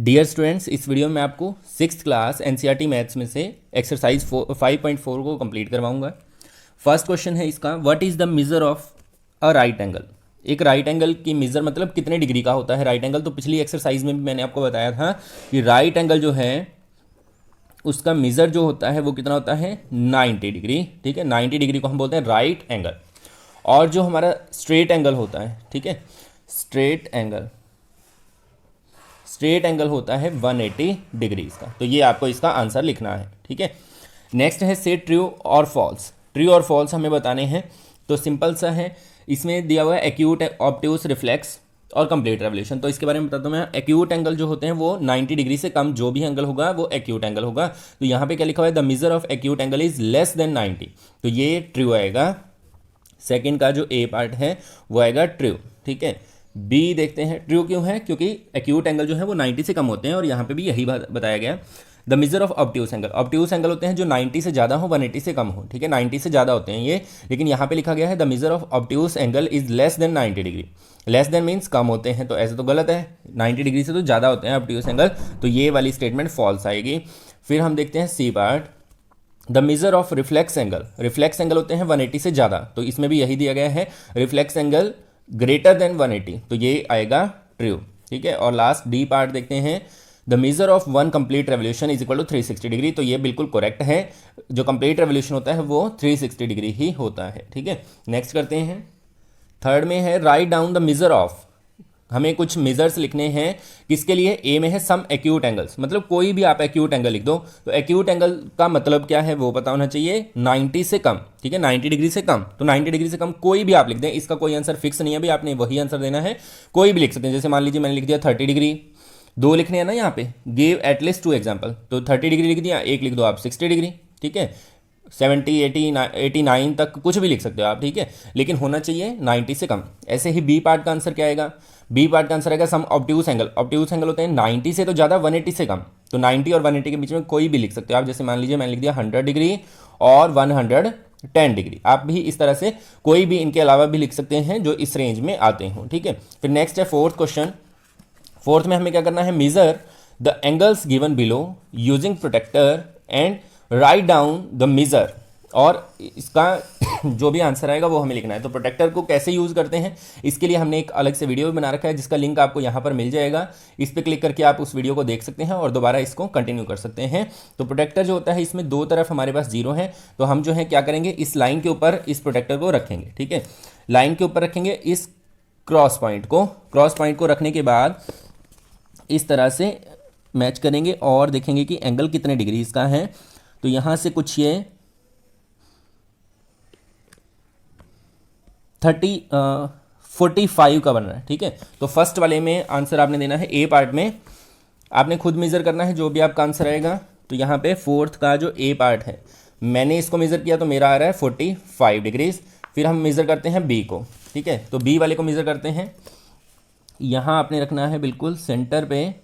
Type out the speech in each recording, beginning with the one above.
Dear students, इस video में आपको सिक्स क्लास एनसीईआरटी मैथ्स में से एक्सरसाइज 5.4 को कंप्लीट करवाऊंगा। फर्स्ट क्वेश्चन है इसका, what is the measure of a right angle. एक राइट एंगल की मेजर मतलब कितने डिग्री का होता है राइट एंगल। तो पिछली एक्सरसाइज में भी मैंने आपको बताया था कि राइट एंगल जो है उसका मेजर जो होता है वो कितना होता है 90 डिग्री। ठीक है, 90 डिग्री को हम बोलते हैं राइट एंगल। और जो हमारा स्ट्रेट एंगल होता है, ठीक है, स्ट्रेट एंगल होता है 180 डिग्रीज का। तो ये आपको इसका आंसर लिखना है। ठीक है, नेक्स्ट है से ट्रू और फॉल्स। ट्रू और फॉल्स हमें बताने हैं। तो सिंपल सा है, इसमें दिया हुआ है एक्यूट, ऑब्ट्यूस, रिफ्लेक्स और कंप्लीट रेवोल्यूशन। तो इसके बारे में बताता हूँ मैं। एक्यूट एंगल जो होते हैं वो 90 डिग्री से कम जो भी एंगल होगा वो एक्यूट एंगल होगा। तो यहाँ पे क्या लिखा हुआ है, the measure of acute angle is less than 90। तो ये ट्रू आएगा। सेकेंड का जो ए पार्ट है वो आएगा ट्रू। ठीक है, बी देखते हैं ट्रू क्यों है, क्योंकि एक्यूट एंगल जो है वो 90 से कम होते हैं और यहाँ पे भी यही बताया गया। The major of obtuse angle, obtuse angle होते हैं जो 90 से ज़्यादा हो, 180 से कम हो। ठीक है, 90 से ज़्यादा होते हैं ये, लेकिन यहाँ पे लिखा गया है the major of obtuse angle is less than 90 degree. Less than means कम होते हैं, तो ऐसे तो गलत है। 90 डिग्री से तो ज़्यादा होते हैं ऑब्ट्यूस एंगल, तो ये वाली स्टेटमेंट फॉल्स आएगी। फिर हम देखते हैं C part, the major of reflex angle. Reflex angle होते हैं 180 से ज़्यादा, तो इसमें भी यही दिया गया है, रिफ्लेक्स एंगल ग्रेटर देन 180। तो ये आएगा ट्रू। ठीक है, और लास्ट डी पार्ट देखते हैं, the major of one complete revolution is equal to 360 degree. तो ये बिल्कुल करेक्ट है, जो कंप्लीट रेवोल्यूशन होता है वो 360 डिग्री ही होता है। ठीक है, नेक्स्ट करते हैं। थर्ड में है right down the measure of. हमें कुछ मेजर्स लिखने हैं, किसके लिए, ए में है सम एक्यूट एंगल्स, मतलब कोई भी आप एक्यूट एंगल लिख दो। तो एक्यूट एंगल का मतलब क्या है वो पता होना चाहिए, 90 से कम। ठीक है, 90 डिग्री से कम, तो 90 डिग्री से कम कोई भी आप लिख दें, इसका कोई आंसर फिक्स नहीं है, अभी आपने वही आंसर देना है, कोई भी लिख सकते हैं। जैसे मान लीजिए मैंने लिख दिया 30 डिग्री, दो लिखने हैं ना यहाँ पे, गिव एटलीस्ट 2 एग्जाम्पल। तो 30 डिग्री लिख दिया, एक लिख दो आप 60 डिग्री। ठीक है, 70, 80, 89 तक कुछ भी लिख सकते हो आप। ठीक है, लेकिन होना चाहिए 90 से कम। ऐसे ही बी पार्ट का आंसर क्या आएगा, बी पार्ट का आंसर आएगा सम ऑब्ट्यूस एंगल। ऑब्ट्यूस एंगल होते हैं 90 से तो ज़्यादा, 180 से कम। तो 90 और 180 के बीच में कोई भी लिख सकते हो आप। जैसे मान लीजिए मैंने लिख दिया 100 डिग्री और 110 डिग्री। आप भी इस तरह से कोई भी इनके अलावा भी लिख सकते हैं जो इस रेंज में आते हों। ठीक है, फिर नेक्स्ट है फोर्थ क्वेश्चन। फोर्थ में हमें क्या करना है, measure the angles given below using protractor and write down the measure. और इसका जो भी आंसर आएगा वो हमें लिखना है। तो प्रोटेक्टर को कैसे यूज़ करते हैं, इसके लिए हमने एक अलग से वीडियो बना रखा है, जिसका लिंक आपको यहाँ पर मिल जाएगा। इस पर क्लिक करके आप उस वीडियो को देख सकते हैं और दोबारा इसको कंटिन्यू कर सकते हैं। तो प्रोटेक्टर जो होता है इसमें दो तरफ हमारे पास जीरो है, तो हम जो है क्या करेंगे, इस लाइन के ऊपर इस प्रोटेक्टर को रखेंगे। ठीक है, लाइन के ऊपर रखेंगे इस क्रॉस पॉइंट को रखने के बाद इस तरह से मैच करेंगे और देखेंगे कि एंगल कितने डिग्री इसका है। तो यहाँ से कुछ ये 45 का बन रहा है। ठीक है, तो फर्स्ट वाले में आंसर आपने देना है, ए पार्ट में आपने खुद मेज़र करना है जो भी आपका आंसर आएगा। तो यहाँ पे फोर्थ का जो ए पार्ट है मैंने इसको मेज़र किया तो मेरा आ रहा है 45 डिग्रीज। फिर हम मेज़र करते हैं बी को। ठीक है, तो बी वाले को मेज़र करते हैं, यहाँ आपने रखना है बिल्कुल सेंटर पे,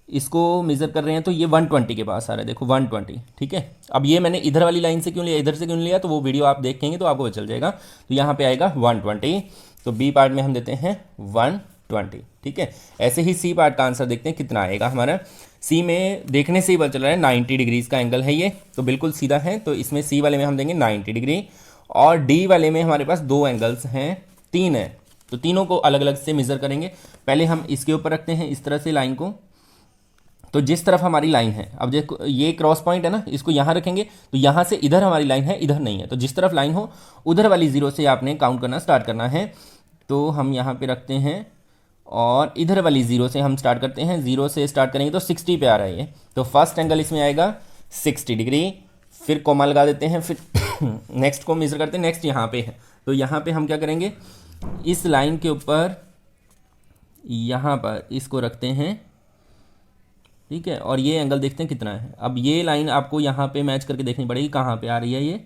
इसको मेज़र कर रहे हैं तो ये 120 के पास आ रहा है, देखो 120। ठीक है, अब ये मैंने इधर वाली लाइन से क्यों लिया, इधर से क्यों लिया, तो वो वीडियो आप देखेंगे तो आपको चल जाएगा। तो यहाँ पे आएगा 120, तो बी पार्ट में हम देते हैं 120। ठीक है, ऐसे ही सी पार्ट का आंसर देखते हैं कितना आएगा हमारा। सी में देखने से ही पता चल रहा है 90 डिग्रीज का एंगल है ये, तो बिल्कुल सीधा है। तो इसमें सी वाले में हम देंगे 90 डिग्री, और डी वाले में हमारे पास 2 एंगल्स हैं, 3 हैं, तो तीनों को अलग अलग से मेज़र करेंगे। पहले हम इसके ऊपर रखते हैं इस तरह से लाइन को, तो जिस तरफ हमारी लाइन है, अब देखो ये क्रॉस पॉइंट है ना, इसको यहाँ रखेंगे तो यहाँ से इधर हमारी लाइन है, इधर नहीं है। तो जिस तरफ लाइन हो उधर वाली जीरो से आपने काउंट करना स्टार्ट करना है। तो हम यहाँ पे रखते हैं और इधर वाली जीरो से हम स्टार्ट करते हैं। जीरो से स्टार्ट करेंगे तो 60 पे आ रहा है ये, तो फर्स्ट एंगल इसमें आएगा 60 डिग्री। फिर कोमा लगा देते हैं, फिर नेक्स्ट को मेज़र करते हैं। नेक्स्ट यहाँ पे है, तो यहाँ पे हम क्या करेंगे, इस लाइन के ऊपर यहाँ पर इसको रखते हैं। ठीक है, और ये एंगल देखते हैं कितना है। अब ये लाइन आपको यहाँ पे मैच करके देखनी पड़ेगी कहाँ पे आ रही है, ये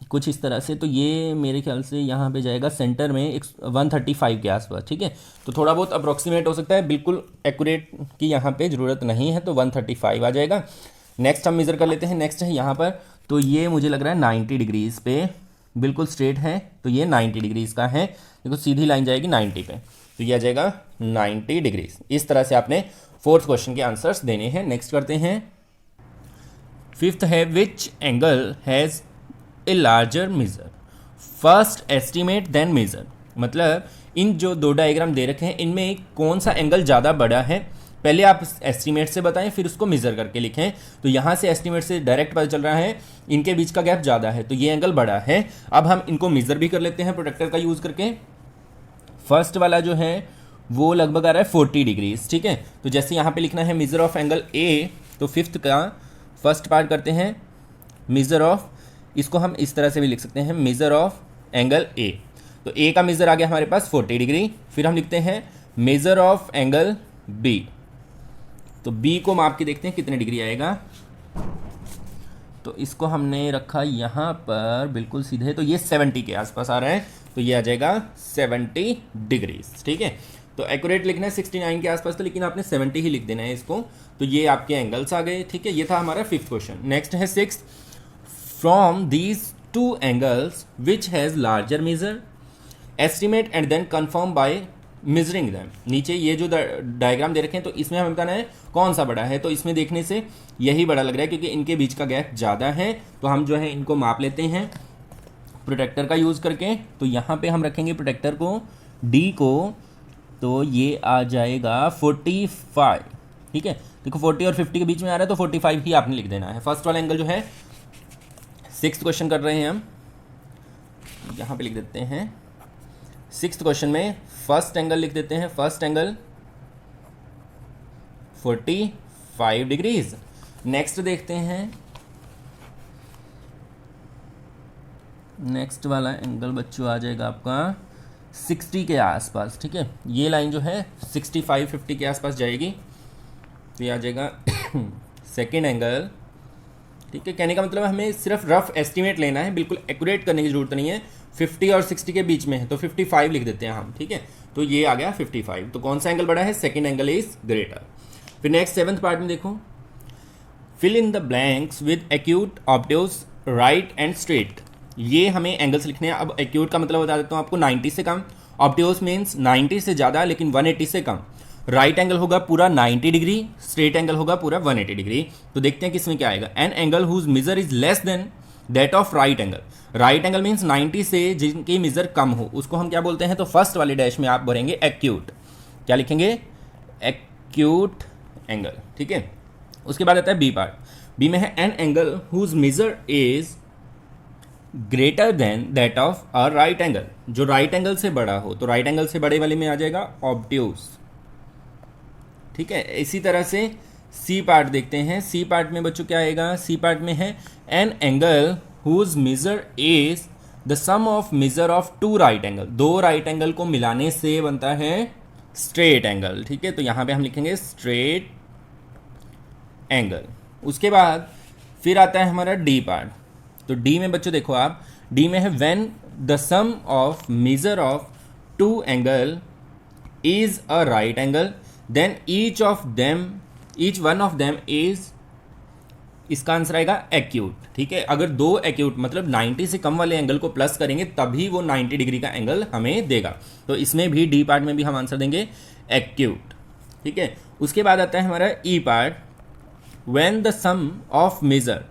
कुछ इस तरह से। तो ये मेरे ख्याल से यहाँ पे जाएगा सेंटर में 135 के आसपास। ठीक है, तो थोड़ा बहुत अप्रोक्सीमेट हो सकता है, बिल्कुल एक्यूरेट की यहाँ पे ज़रूरत नहीं है, तो 135 आ जाएगा। नेक्स्ट हम मेज़र कर लेते हैं। नेक्स्ट है यहाँ पर, तो ये मुझे लग रहा है 90 डिग्रीज़ पे बिल्कुल स्ट्रेट है, तो ये 90 डिग्रीज़ का है। देखो सीधी लाइन जाएगी 90 पे। तो ये आ जाएगा 90 डिग्रीज। इस तरह से आपने फोर्थ क्वेश्चन के आंसर्स देने हैं। नेक्स्ट करते हैं। फिफ्थ है which angle has a larger measure, first estimate then measure. मतलब इन जो दो डायग्राम दे रखे हैं इनमें कौन सा एंगल ज़्यादा बड़ा है, पहले आप एस्टिमेट से बताएं फिर उसको मेज़र करके लिखें। तो यहाँ से एस्टिमेट से डायरेक्ट पता चल रहा है इनके बीच का गैप ज़्यादा है, तो ये एंगल बड़ा है। अब हम इनको मेज़र भी कर लेते हैं प्रोटेक्टर का यूज़ करके। फर्स्ट वाला जो है वो लगभग आ रहा है 40 डिग्रीज, ठीक है। तो जैसे यहाँ पे लिखना है मेज़र ऑफ एंगल ए, तो फिफ्थ का फर्स्ट पार्ट करते हैं मेज़र ऑफ, इसको हम इस तरह से भी लिख सकते हैं मेज़र ऑफ एंगल ए। तो ए का मेज़र आ गया हमारे पास 40 डिग्री। फिर हम लिखते हैं मेज़र ऑफ एंगल बी, तो बी को माप के देखते हैं कितने डिग्री आएगा। तो इसको हमने रखा यहाँ पर बिल्कुल सीधे, तो ये 70 के आसपास आ रहा है, तो ये आ जाएगा 70 डिग्रीज, ठीक है। तो एक्यूरेट लिखना है 69 के आसपास, तो लेकिन आपने 70 ही लिख देना है इसको। तो ये आपके एंगल्स आ गए, ठीक है। ये था हमारा फिफ्थ क्वेश्चन। नेक्स्ट है sixth. From these two angles which has larger measure, estimate and then confirm by measuring them. नीचे ये जो डायग्राम दे रखे हैं तो इसमें हमें बताना है कौन सा बड़ा है। तो इसमें देखने से यही बड़ा लग रहा है क्योंकि इनके बीच का गैप ज़्यादा है। तो हम जो है इनको माप लेते हैं प्रोटेक्टर का यूज़ करके। तो यहाँ पे हम रखेंगे प्रोटेक्टर को डी को, तो ये आ जाएगा 45, ठीक है। देखो 40 और 50 के बीच में आ रहा है तो 45 ही आपने लिख देना है। फर्स्ट वाला एंगल जो है, सिक्स्थ क्वेश्चन कर रहे हैं हम, यहाँ पे लिख देते हैं सिक्स्थ क्वेश्चन में फर्स्ट एंगल लिख देते हैं। First angle 45 degrees. नेक्स्ट देखते हैं, नेक्स्ट वाला एंगल बच्चों आ जाएगा आपका 60 के आसपास, ठीक है। ये लाइन जो है 65-50 के आसपास जाएगी, तो ये आ जाएगा सेकेंड एंगल, ठीक है। कहने का मतलब हमें सिर्फ रफ एस्टिमेट लेना है, बिल्कुल एक्यूरेट करने की जरूरत नहीं है। 50 और 60 के बीच में है तो 55 लिख देते हैं हम, ठीक है। तो ये आ गया 55। तो कौन सा एंगल बड़ा है, सेकेंड एंगल इज ग्रेटर। फिर नेक्स्ट सेवंथ पार्ट में देखो, fill in the blanks with acute, obtuse, right and straight. ये हमें एंगल्स लिखने हैं। अब एक्यूट का मतलब बता देता हूँ आपको, 90 से कम, ऑब्ट्यूज मीन्स 90 से ज़्यादा लेकिन 180 से कम। राइट एंगल होगा पूरा 90 डिग्री, स्ट्रेट एंगल होगा पूरा 180 डिग्री। तो देखते हैं किसमें क्या आएगा। An angle whose measure is less than that of right angle. Right angle means 90 से जिनकी मेजर कम हो उसको हम क्या बोलते हैं। तो फर्स्ट वाले डैश में आप भरेंगे एक्यूट, क्या लिखेंगे, एक्यूट एंगल, ठीक है। उसके बाद आता है बी पार्ट। बी में है an angle whose measure is greater than that of a right angle. जो राइट एंगल से बड़ा हो, तो राइट एंगल से बड़े वाले में आ जाएगा ऑब्ट्यूज, ठीक है। इसी तरह से सी पार्ट देखते हैं। सी पार्ट में बच्चों क्या आएगा, सी पार्ट में है an angle whose measure is the sum of measure of two right angle. दो राइट एंगल को मिलाने से बनता है स्ट्रेट एंगल, ठीक है। तो यहाँ पे हम लिखेंगे स्ट्रेट एंगल। उसके बाद फिर आता है हमारा डी पार्ट। तो डी में बच्चों देखो आप, डी में है when the sum of measure of two angle is a right angle then each one of them is, इसका आंसर आएगा एक्यूट, ठीक है। अगर दो एक्यूट मतलब 90 से कम वाले एंगल को प्लस करेंगे तभी वो 90 डिग्री का एंगल हमें देगा। तो इसमें भी डी पार्ट में भी हम आंसर देंगे एक्यूट, ठीक है। उसके बाद आता है हमारा E part. When the sum of measure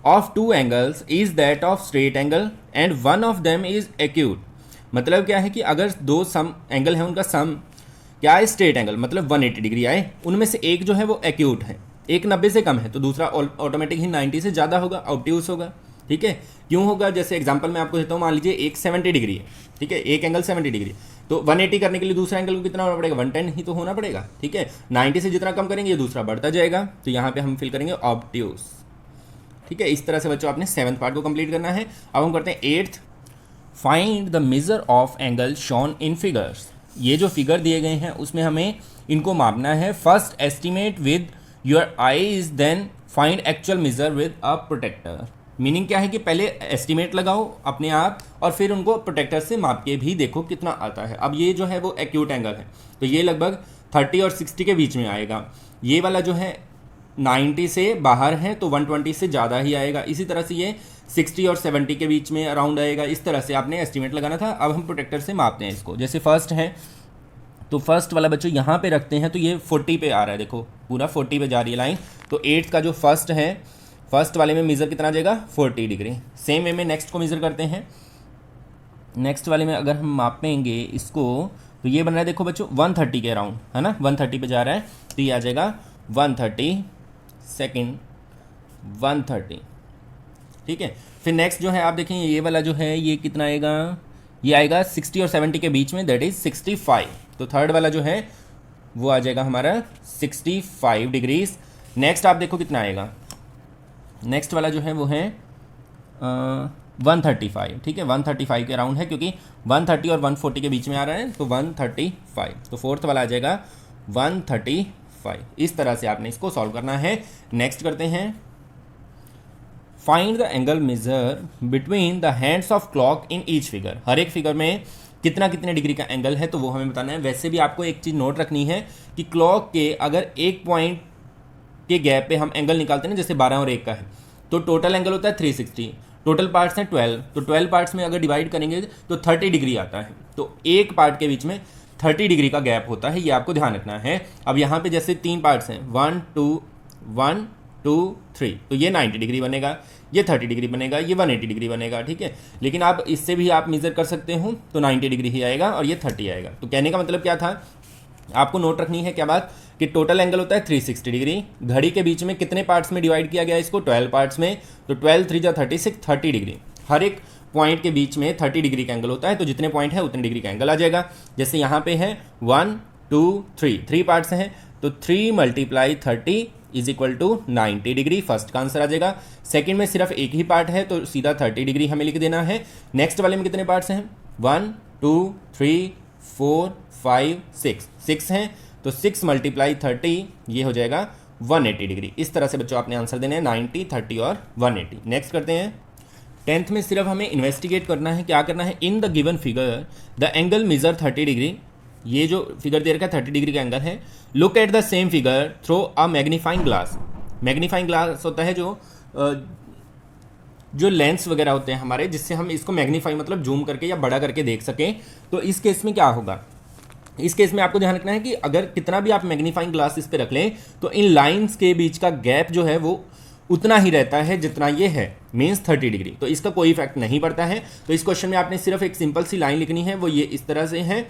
of two angles is that of straight angle and one of them is acute. मतलब क्या है कि अगर दो सम एंगल है उनका सम क्या है, स्ट्रेट एंगल, मतलब 180 डिग्री आए, उनमें से एक जो है वो एक्यूट है, एक 90 से कम है, तो दूसरा ऑटोमेटिक ही 90 से ज़्यादा होगा, ऑब्ट्यूज होगा, ठीक है। क्यों होगा, जैसे एग्जांपल मैं आपको देता हूँ, मान लीजिए एक 70 डिग्री है, ठीक है, एक एंगल 70 डिग्री, तो 180 करने के लिए दूसरा एंगल को कितना होना पड़ेगा, 110 ही तो होना पड़ेगा, ठीक है। 90 से जितना कम करेंगे दूसरा बढ़ता जाएगा, तो यहाँ पे हम फिल करेंगे ऑब्ट्यूज, ठीक है। इस तरह से बच्चों आपने सेवन्थ पार्ट को कंप्लीट करना है। अब हम करते हैं eighth. Find the major of angle shown in figures. ये जो फिगर दिए गए हैं उसमें हमें इनको मापना है। First estimate with your eyes then find actual measure with a protractor. Meaning क्या है कि पहले एस्टिमेट लगाओ अपने आप और फिर उनको प्रोटेक्टर से माप के भी देखो कितना आता है। अब ये जो है वो एक्यूट एंगल है, तो ये लगभग 30 और 60 के बीच में आएगा। ये वाला जो है 90 से बाहर है तो 120 से ज़्यादा ही आएगा। इसी तरह से ये 60 और 70 के बीच में अराउंड आएगा। इस तरह से आपने एस्टिमेट लगाना था। अब हम प्रोटेक्टर से मापते हैं इसको। जैसे फर्स्ट है तो फर्स्ट वाला बच्चों यहाँ पे रखते हैं तो ये 40 पे आ रहा है, देखो पूरा 40 पे जा रही है लाइन। तो 8 का जो फर्स्ट है, फर्स्ट वाले में मेज़र कितना आ जाएगा 40 डिग्री। सेम वे में नेक्स्ट को मेज़र करते हैं। नेक्स्ट वाले में अगर हम मापेंगे इसको तो ये बन रहा है देखो बच्चों 130 के अराउंड, है ना, 130 पे जा रहा है। तो ये आ जाएगा 130, सेकेंड 130, ठीक है। फिर नेक्स्ट जो है आप देखें ये वाला जो है ये कितना आएगा, ये आएगा 60 और 70 के बीच में, दैट इज़ 65। तो थर्ड वाला जो है वो आ जाएगा हमारा 65 डिग्रीज। नेक्स्ट आप देखो कितना आएगा, नेक्स्ट वाला जो है वो है 135, ठीक है, 135 के अराउंड है क्योंकि 130 और 140 के बीच में आ रहा है, तो 135। तो फोर्थ वाला आ जाएगा 135। इस तरह से आपने इसको सॉल्व करना है। नेक्स्ट करते हैं, find the angle measure between the hands of clock in each figure. हर एक फिगर में कितना कितने डिग्री का एंगल है तो वो हमें बताना है। वैसे भी आपको एक चीज़ नोट रखनी है कि क्लॉक के अगर एक पॉइंट के गैप पे हम एंगल निकालते हैं, जैसे 12 और 1 का है, तो टोटल एंगल होता है 360, टोटल पार्ट्स हैं 12, तो 12 पार्ट्स में अगर डिवाइड करेंगे तो 30 डिग्री आता है। तो एक पार्ट के बीच में 30 डिग्री का गैप होता है, ये आपको ध्यान रखना है। अब यहाँ पे जैसे 3 पार्ट्स हैं 1 2 3, तो ये 90 डिग्री बनेगा, ये 30 डिग्री बनेगा, ये 180 डिग्री बनेगा, ठीक है। लेकिन आप इससे भी आप मेज़र कर सकते हो तो 90 डिग्री ही आएगा और ये 30 आएगा। तो कहने का मतलब क्या था, आपको नोट रखनी है क्या बात, कि टोटल एंगल होता है 360 डिग्री। घड़ी के बीच में कितने पार्ट्स में डिवाइड किया गया इसको, 12 पार्ट्स में, तो 12 3 36, 30 डिग्री। हर एक पॉइंट के बीच में 30 डिग्री का एंगल होता है, तो जितने पॉइंट है उतने डिग्री का एंगल आ जाएगा। जैसे यहाँ पे है 1 2 3 पार्ट्स हैं, तो 3 × 30 is equal to 90 degree, first का आंसर आ जाएगा। सेकंड में सिर्फ एक ही पार्ट है तो सीधा 30 डिग्री हमें लिख देना है। नेक्स्ट वाले में कितने पार्ट्स हैं, 1 2 3 4 5 6 हैं, तो 6 × 30 ये हो जाएगा 180 डिग्री। इस तरह से बच्चों आपने आंसर देने हैं 90, 30 और 180। नेक्स्ट करते हैं, 10th में सिर्फ हमें इन्वेस्टिगेट करना है, क्या करना है, in the given figure the angle major 30 degree. ये जो फिगर दे रखा है 30 डिग्री का एंगल है। Look at the same figure through a magnifying glass. Magnifying glass होता है जो लेंस वगैरह होते हैं हमारे, जिससे हम इसको मैग्नीफाई मतलब जूम करके या बड़ा करके देख सकें। तो इस केस में क्या होगा, इस केस में आपको ध्यान रखना है कि अगर कितना भी आप मैग्नीफाइंग ग्लास इस पे रख लें तो इन लाइंस के बीच का गैप जो है वो उतना ही रहता है जितना ये है, मीन्स 30 डिग्री। तो इसका कोई इफेक्ट नहीं पड़ता है। तो इस क्वेश्चन में आपने सिर्फ एक सिंपल सी लाइन लिखनी है, वो ये इस तरह से है,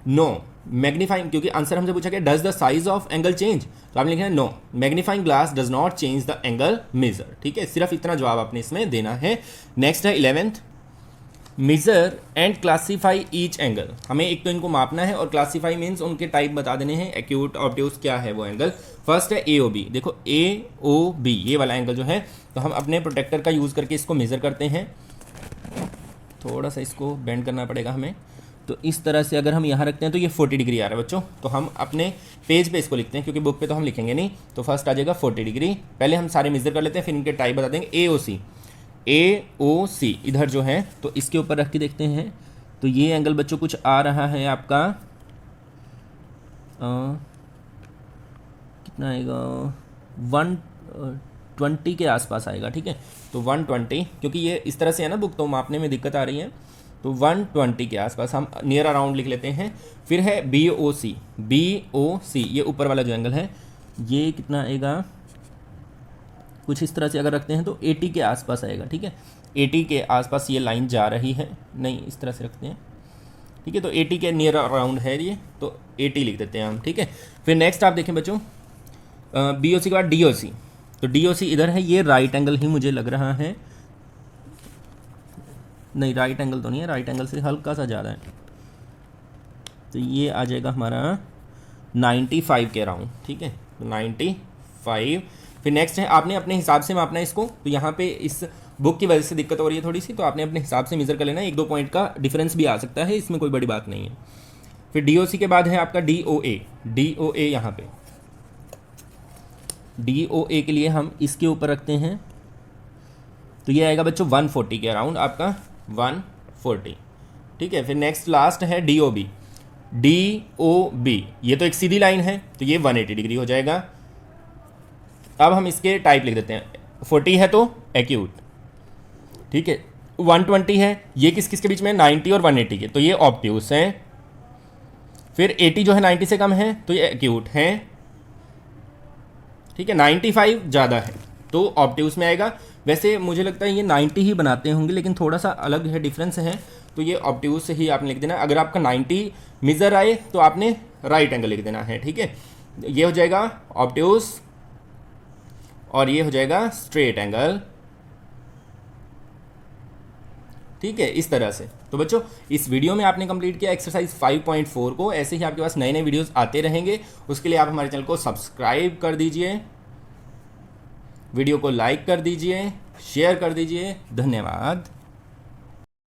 नो मैग्नीफाइंग, क्योंकि आंसर हमसे पूछा गया does the size of angle change, तो आपने लिखना है no magnifying glass does not change the angle measure, ठीक है। सिर्फ इतना जवाब आपने इसमें देना है। नेक्स्ट है 11th, measure and classify each angle. हमें एक तो इनको मापना है और क्लासीफाई मीन्स उनके टाइप बता देने हैं, एक्यूट ऑब्ट्यूज क्या है वो एंगल। फर्स्ट है AOB, देखो AOB ये वाला एंगल जो है, तो हम अपने प्रोटेक्टर का यूज़ करके इसको मेज़र करते हैं। थोड़ा सा इसको बेंड करना पड़ेगा हमें। तो इस तरह से अगर हम यहाँ रखते हैं तो ये 40 डिग्री आ रहा है बच्चों। तो हम अपने पेज पे इसको लिखते हैं, क्योंकि बुक पे तो हम लिखेंगे नहीं। तो फर्स्ट आ जाएगा 40 डिग्री। पहले हम सारे मेज़र कर लेते हैं, फिर इनके टाइप बता देंगे। AOC इधर जो है, तो इसके ऊपर रख के देखते हैं। तो ये एंगल बच्चों कुछ आ रहा है आपका कितना आएगा, 120 के आसपास आएगा, ठीक है। तो 120, क्योंकि ये इस तरह से है ना बुक, तो मापने में दिक्कत आ रही है। तो 120 के आसपास हम नियर अराउंड लिख लेते हैं। फिर है BOC ये ऊपर वाला जो एंगल है, ये कितना आएगा, कुछ इस तरह से अगर रखते हैं तो 80 के आसपास आएगा, ठीक है। 80 के आसपास ये लाइन जा रही है, नहीं इस तरह से रखते हैं, ठीक है। तो 80 के नियर अराउंड है ये, तो 80 लिख देते हैं हम, ठीक है। फिर नेक्स्ट आप देखें बच्चों, BOC के बाद DOC। तो DOC इधर है, ये राइट एंगल ही मुझे लग रहा है, नहीं राइट एंगल तो नहीं है, राइट एंगल से हल्का सा ज़्यादा है। तो ये आ जाएगा हमारा 95 के अराउंड, ठीक है। तो 95। फिर नेक्स्ट है, आपने अपने हिसाब से मापना है इसको। तो यहाँ पे इस बुक की वजह से दिक्कत हो रही है थोड़ी सी, तो आपने अपने हिसाब से मेज़र कर लेना है। 1-2 पॉइंट का डिफरेंस भी आ सकता है, इसमें कोई बड़ी बात नहीं है। फिर DOC के बाद है आपका DOA यहाँ पे। DOA के लिए हम इसके ऊपर रखते हैं, तो ये आएगा बच्चों 140 के अराउंड, आपका 140, ठीक है। फिर नेक्स्ट लास्ट है DOB। ये तो एक सीधी लाइन है, तो ये 180 डिग्री हो जाएगा। अब हम इसके टाइप लिख देते हैं। 40 है तो एक्यूट, ठीक है। 120 है, ये किस किस के बीच में, 90 और 180 के, तो ये ऑब्ट्यूस हैं। फिर 80 जो है 90 से कम है तो ये एक्यूट है, ठीक है। 95 ज़्यादा है तो ऑब्ट्यूस में आएगा। वैसे मुझे लगता है ये 90 ही बनाते होंगे, लेकिन थोड़ा सा अलग है, डिफरेंस है, तो ये ऑब्ट्यूस ही आपने लिख देना। अगर आपका 90 मेजर आए तो आपने राइट एंगल लिख देना है, ठीक है। ये हो जाएगा ऑब्ट्यूस और ये हो जाएगा स्ट्रेट एंगल, ठीक है, इस तरह से। तो बच्चों इस वीडियो में आपने कंप्लीट किया एक्सरसाइज 5.4 को। ऐसे ही आपके पास नए नए वीडियोस आते रहेंगे, उसके लिए आप हमारे चैनल को सब्सक्राइब कर दीजिए, वीडियो को लाइक कर दीजिए, शेयर कर दीजिए। धन्यवाद।